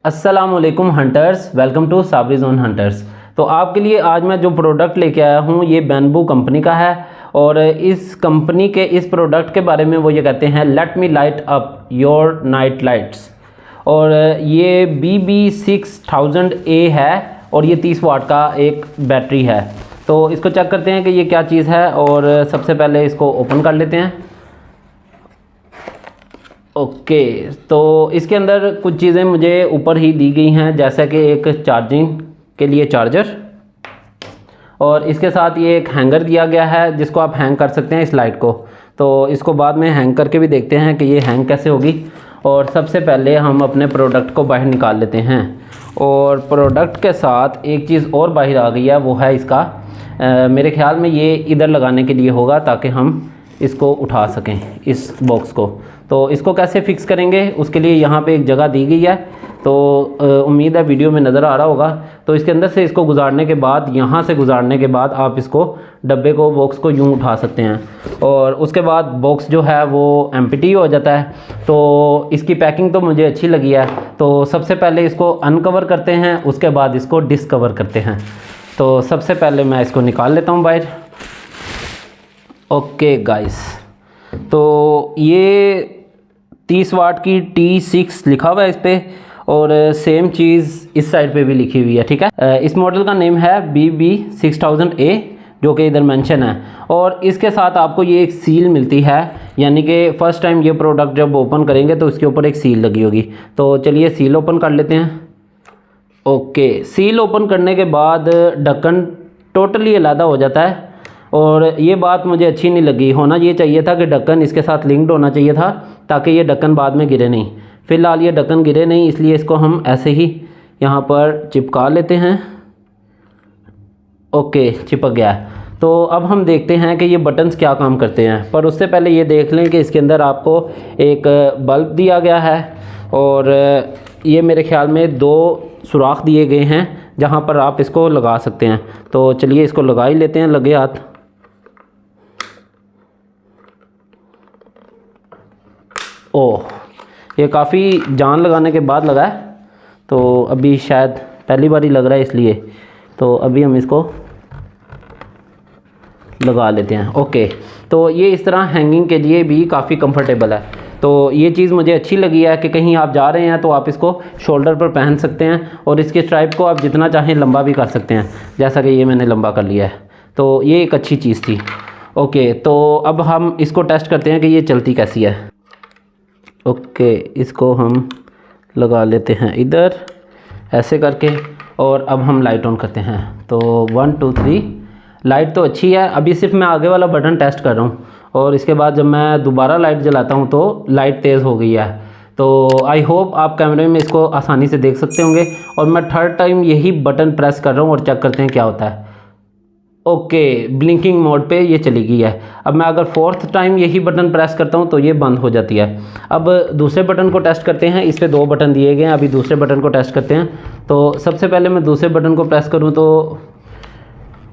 अस्सलामुअलैकुम hunters, welcome to Sabri zone hunters. तो आपके लिए आज मैं जो प्रोडक्ट लेके आया हूँ ये बैम्बू कंपनी का है और इस कंपनी के इस प्रोडक्ट के बारे में वो ये कहते हैं let me light up your night lights. और ये BB6000A है और ये 30 वाट का एक बैटरी है। तो इसको चेक करते हैं कि ये क्या चीज़ है और सबसे पहले इसको ओपन कर लेते हैं। ओके, तो इसके अंदर कुछ चीज़ें मुझे ऊपर ही दी गई हैं, जैसा कि एक चार्जिंग के लिए चार्जर और इसके साथ ये एक हैंगर दिया गया है जिसको आप हैंग कर सकते हैं इस लाइट को। तो इसको बाद में हैंग करके भी देखते हैं कि ये हैंग कैसे होगी। और सबसे पहले हम अपने प्रोडक्ट को बाहर निकाल लेते हैं और प्रोडक्ट के साथ एक चीज़ और बाहर आ गई है, वो है इसका मेरे ख्याल में ये इधर लगाने के लिए होगा ताकि हम इसको उठा सकें इस बॉक्स को। तो इसको कैसे फ़िक्स करेंगे उसके लिए यहाँ पे एक जगह दी गई है, तो उम्मीद है वीडियो में नज़र आ रहा होगा। तो इसके अंदर से इसको गुजारने के बाद, यहाँ से गुजारने के बाद आप इसको डब्बे को, बॉक्स को यूँ उठा सकते हैं और उसके बाद बॉक्स जो है वो एम्प्टी हो जाता है। तो इसकी पैकिंग तो मुझे अच्छी लगी है। तो सबसे पहले इसको अनकवर करते हैं, उसके बाद इसको डिस्कवर करते हैं। तो सबसे पहले मैं इसको निकाल लेता हूँ बाहर। ओके गाइस, तो ये 30 वाट की T6 लिखा हुआ है इस पर और सेम चीज़ इस साइड पे भी लिखी हुई है, ठीक है। इस मॉडल का नेम है BB6000A जो कि इधर मेंशन है। और इसके साथ आपको ये एक सील मिलती है, यानी कि फ़र्स्ट टाइम ये प्रोडक्ट जब ओपन करेंगे तो इसके ऊपर एक सील लगी होगी। तो चलिए सील ओपन कर लेते हैं। ओके, सील ओपन करने के बाद ढक्कन टोटली अलग हो जाता है और ये बात मुझे अच्छी नहीं लगी। होना ये चाहिए था कि ढक्कन इसके साथ लिंक्ड होना चाहिए था ताकि ये ढक्कन बाद में गिरे नहीं। फ़िलहाल ये ढक्कन गिरे नहीं, इसलिए इसको हम ऐसे ही यहाँ पर चिपका लेते हैं। ओके, चिपक गया। तो अब हम देखते हैं कि ये बटन्स क्या काम करते हैं, पर उससे पहले ये देख लें कि इसके अंदर आपको एक बल्ब दिया गया है और ये मेरे ख्याल में 2 सुराख दिए गए हैं जहाँ पर आप इसको लगा सकते हैं। तो चलिए इसको लगा ही लेते हैं लगे हाथ। ओह, ये काफ़ी जान लगाने के बाद लगा है, तो अभी शायद पहली बार ही लग रहा है इसलिए। तो अभी हम इसको लगा लेते हैं। ओके, तो ये इस तरह हैंगिंग के लिए भी काफ़ी कंफर्टेबल है। तो ये चीज़ मुझे अच्छी लगी है कि कहीं आप जा रहे हैं तो आप इसको शोल्डर पर पहन सकते हैं और इसके स्ट्राइप को आप जितना चाहें लंबा भी कर सकते हैं, जैसा कि ये मैंने लंबा कर लिया है। तो ये एक अच्छी चीज़ थी। ओके, तो अब हम इसको टेस्ट करते हैं कि ये चलती कैसी है। ओके, इसको हम लगा लेते हैं इधर ऐसे करके और अब हम लाइट ऑन करते हैं। तो 1 2 3, लाइट तो अच्छी है। अभी सिर्फ मैं आगे वाला बटन टेस्ट कर रहा हूँ और इसके बाद जब मैं दोबारा लाइट जलाता हूँ तो लाइट तेज़ हो गई है। तो आई होप आप कैमरे में इसको आसानी से देख सकते होंगे। और मैं 3rd टाइम यही बटन प्रेस कर रहा हूँ और चेक करते हैं क्या होता है। ओके, ब्लिंकिंग मोड पे ये चली गई है। अब मैं अगर 4th टाइम यही बटन प्रेस करता हूँ तो ये बंद हो जाती है। अब दूसरे बटन को टेस्ट करते हैं। इस पे 2 बटन दिए गए हैं, अभी दूसरे बटन को टेस्ट करते हैं। तो सबसे पहले मैं दूसरे बटन को प्रेस करूँ तो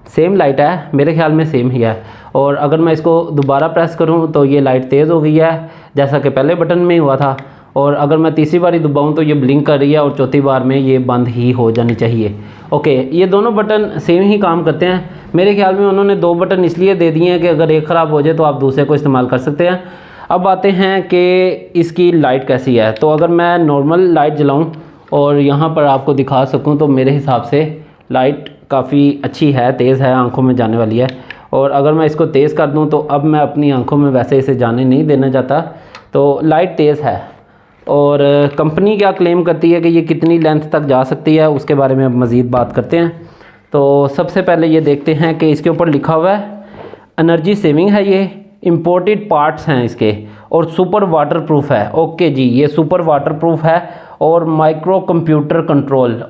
सेम लाइट है, मेरे ख्याल में सेम ही है। और अगर मैं इसको दोबारा प्रेस करूँ तो ये लाइट तेज़ हो गई है जैसा कि पहले बटन में ही हुआ था। और अगर मैं तीसरी बार ही दबाऊँ तो ये ब्लिंक कर रही है और चौथी बार में ये बंद ही हो जानी चाहिए। ओके, ये दोनों बटन सेम ही काम करते हैं। मेरे ख्याल में उन्होंने 2 बटन इसलिए दे दिए हैं कि अगर एक ख़राब हो जाए तो आप दूसरे को इस्तेमाल कर सकते हैं। अब आते हैं कि इसकी लाइट कैसी है। तो अगर मैं नॉर्मल लाइट जलाऊँ और यहाँ पर आपको दिखा सकूँ तो मेरे हिसाब से लाइट काफ़ी अच्छी है, तेज़ है, आंखों में जाने वाली है। और अगर मैं इसको तेज़ कर दूँ तो अब मैं अपनी आंखों में वैसे इसे जाने नहीं देना चाहता। तो लाइट तेज़ है और कंपनी क्या क्लेम करती है कि ये कितनी लेंथ तक जा सकती है उसके बारे में अब मज़ीद बात करते हैं। तो सबसे पहले ये देखते हैं कि इसके ऊपर लिखा हुआ है एनर्जी सेविंग है, ये इम्पोर्टेड पार्ट्स हैं इसके और सुपर वाटर प्रूफ है। ओके जी, ये सुपर वाटर प्रूफ है और माइक्रो कंप्यूटर कंट्रोल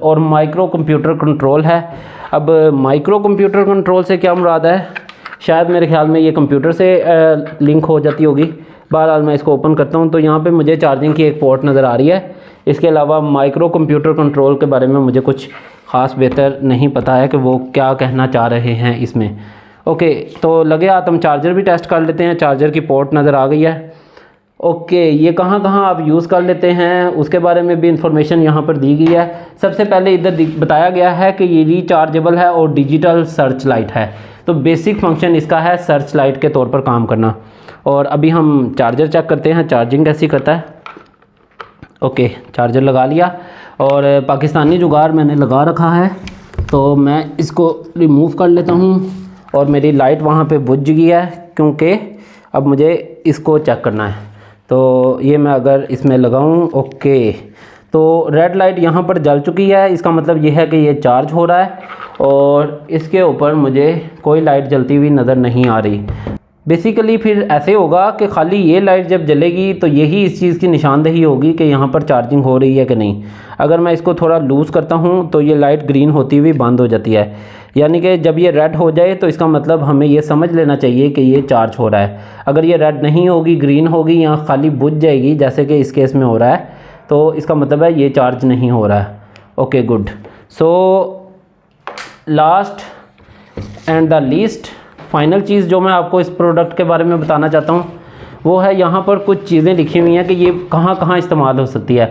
है। अब माइक्रो कंप्यूटर कंट्रोल से क्या मुराद है शायद मेरे ख्याल में ये कंप्यूटर से लिंक हो जाती होगी। बहरहाल मैं इसको ओपन करता हूँ तो यहाँ पे मुझे चार्जिंग की एक पोर्ट नज़र आ रही है। इसके अलावा माइक्रो कंप्यूटर कंट्रोल के बारे में मुझे कुछ ख़ास बेहतर नहीं पता है कि वो क्या कहना चाह रहे हैं इसमें। ओके, तो लगे हाथ हम चार्जर भी टेस्ट कर लेते हैं। चार्जर की पोर्ट नज़र आ गई है। ओके, ये कहाँ कहाँ आप यूज़ कर लेते हैं उसके बारे में भी इंफॉर्मेशन यहाँ पर दी गई है। सबसे पहले इधर बताया गया है कि ये रिचार्जेबल है और डिजिटल सर्च लाइट है। तो बेसिक फंक्शन इसका है सर्च लाइट के तौर पर काम करना। और अभी हम चार्जर चेक करते हैं चार्जिंग कैसी करता है। ओके, चार्जर लगा लिया और पाकिस्तानी जुगाड़ मैंने लगा रखा है, तो मैं इसको रिमूव कर लेता हूँ। और मेरी लाइट वहाँ पे बुझ गई है क्योंकि अब मुझे इसको चेक करना है। तो ये मैं अगर इसमें लगाऊँ, ओके, तो रेड लाइट यहाँ पर जल चुकी है। इसका मतलब ये है कि ये चार्ज हो रहा है और इसके ऊपर मुझे कोई लाइट जलती हुई नज़र नहीं आ रही। बेसिकली फिर ऐसे होगा कि खाली ये लाइट जब जलेगी तो यही इस चीज़ की निशानदेही होगी कि यहाँ पर चार्जिंग हो रही है कि नहीं। अगर मैं इसको थोड़ा लूज़ करता हूँ तो ये लाइट ग्रीन होती हुई बंद हो जाती है, यानी कि जब ये रेड हो जाए तो इसका मतलब हमें ये समझ लेना चाहिए कि ये चार्ज हो रहा है। अगर ये रेड नहीं होगी, ग्रीन होगी या खाली बुझ जाएगी जैसे कि इस केस में हो रहा है, तो इसका मतलब है ये चार्ज नहीं हो रहा है। Okay, good. So last and the least final चीज़ जो मैं आपको इस प्रोडक्ट के बारे में बताना चाहता हूँ वो है, यहाँ पर कुछ चीज़ें लिखी हुई हैं कि ये कहाँ कहाँ इस्तेमाल हो सकती है।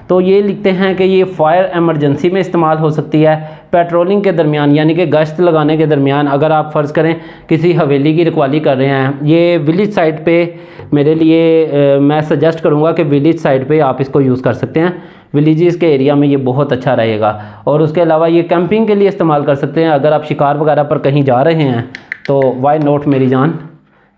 तो ये लिखते हैं कि ये फायर एमरजेंसी में इस्तेमाल हो सकती है, पेट्रोलिंग के दरमियान यानी कि गश्त लगाने के दरमियान। अगर आप फ़र्ज़ करें किसी हवेली की रखवाली कर रहे हैं, ये विलेज साइड पे मेरे लिए मैं सजेस्ट करूँगा कि विलेज साइड पे आप इसको यूज़ कर सकते हैं। विलेजेस के एरिया में ये बहुत अच्छा रहेगा। और उसके अलावा ये कैंपिंग के लिए इस्तेमाल कर सकते हैं। अगर आप शिकार वगैरह पर कहीं जा रहे हैं तो वाई नॉट मेरी जान,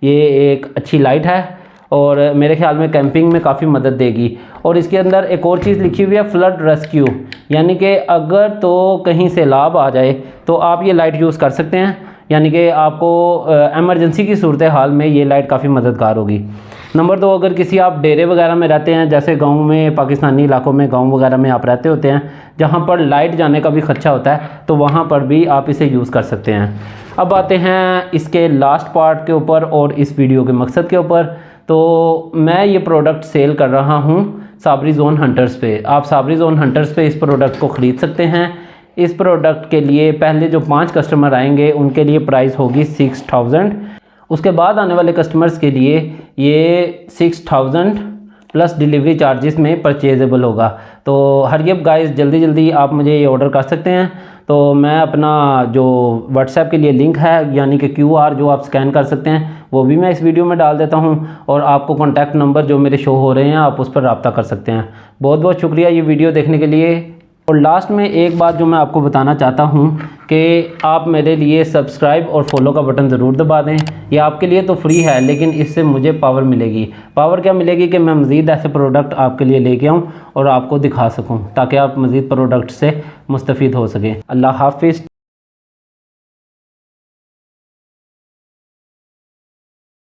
ये एक अच्छी लाइट है और मेरे ख्याल में कैंपिंग में काफ़ी मदद देगी। और इसके अंदर एक और चीज़ लिखी हुई है, फ्लड रेस्क्यू, यानी कि अगर तो कहीं सैलाब आ जाए तो आप ये लाइट यूज़ कर सकते हैं, यानी कि आपको एमरजेंसी की सूरत हाल में ये लाइट काफ़ी मददगार होगी। नंबर 2, अगर किसी आप डेरे वगैरह में रहते हैं, जैसे गांव में, पाकिस्तानी इलाकों में गांव वगैरह में आप रहते होते हैं जहां पर लाइट जाने का भी खदशा होता है, तो वहां पर भी आप इसे यूज़ कर सकते हैं। अब आते हैं इसके लास्ट पार्ट के ऊपर और इस वीडियो के मकसद के ऊपर। तो मैं ये प्रोडक्ट सेल कर रहा हूँ साबरी जोन हंटर्स पे। आप साबरी जोन हंटर्स पे इस प्रोडक्ट को ख़रीद सकते हैं। इस प्रोडक्ट के लिए पहले जो 5 कस्टमर आएंगे उनके लिए प्राइस होगी 6000। उसके बाद आने वाले कस्टमर्स के लिए ये 6000 प्लस डिलीवरी चार्जेस में परचेजेबल होगा। तो हरी अप गाइस, जल्दी जल्दी आप मुझे ये ऑर्डर कर सकते हैं। तो मैं अपना जो व्हाट्सएप के लिए लिंक है, यानी कि QR जो आप स्कैन कर सकते हैं, वो भी मैं इस वीडियो में डाल देता हूं। और आपको कॉन्टैक्ट नंबर जो मेरे शो हो रहे हैं आप उस पर रब्ता कर सकते हैं। बहुत बहुत शुक्रिया ये वीडियो देखने के लिए। और लास्ट में एक बात जो मैं आपको बताना चाहता हूँ कि आप मेरे लिए सब्सक्राइब और फॉलो का बटन ज़रूर दबा दें। ये आपके लिए तो फ्री है, लेकिन इससे मुझे पावर मिलेगी। पावर क्या मिलेगी कि मैं मज़ीद ऐसे प्रोडक्ट आपके लिए लेके आऊँ और आपको दिखा सकूँ, ताकि आप मज़ीद प्रोडक्ट से मुस्तफ़ीद हो सकें। अल्लाह हाफ़िज़।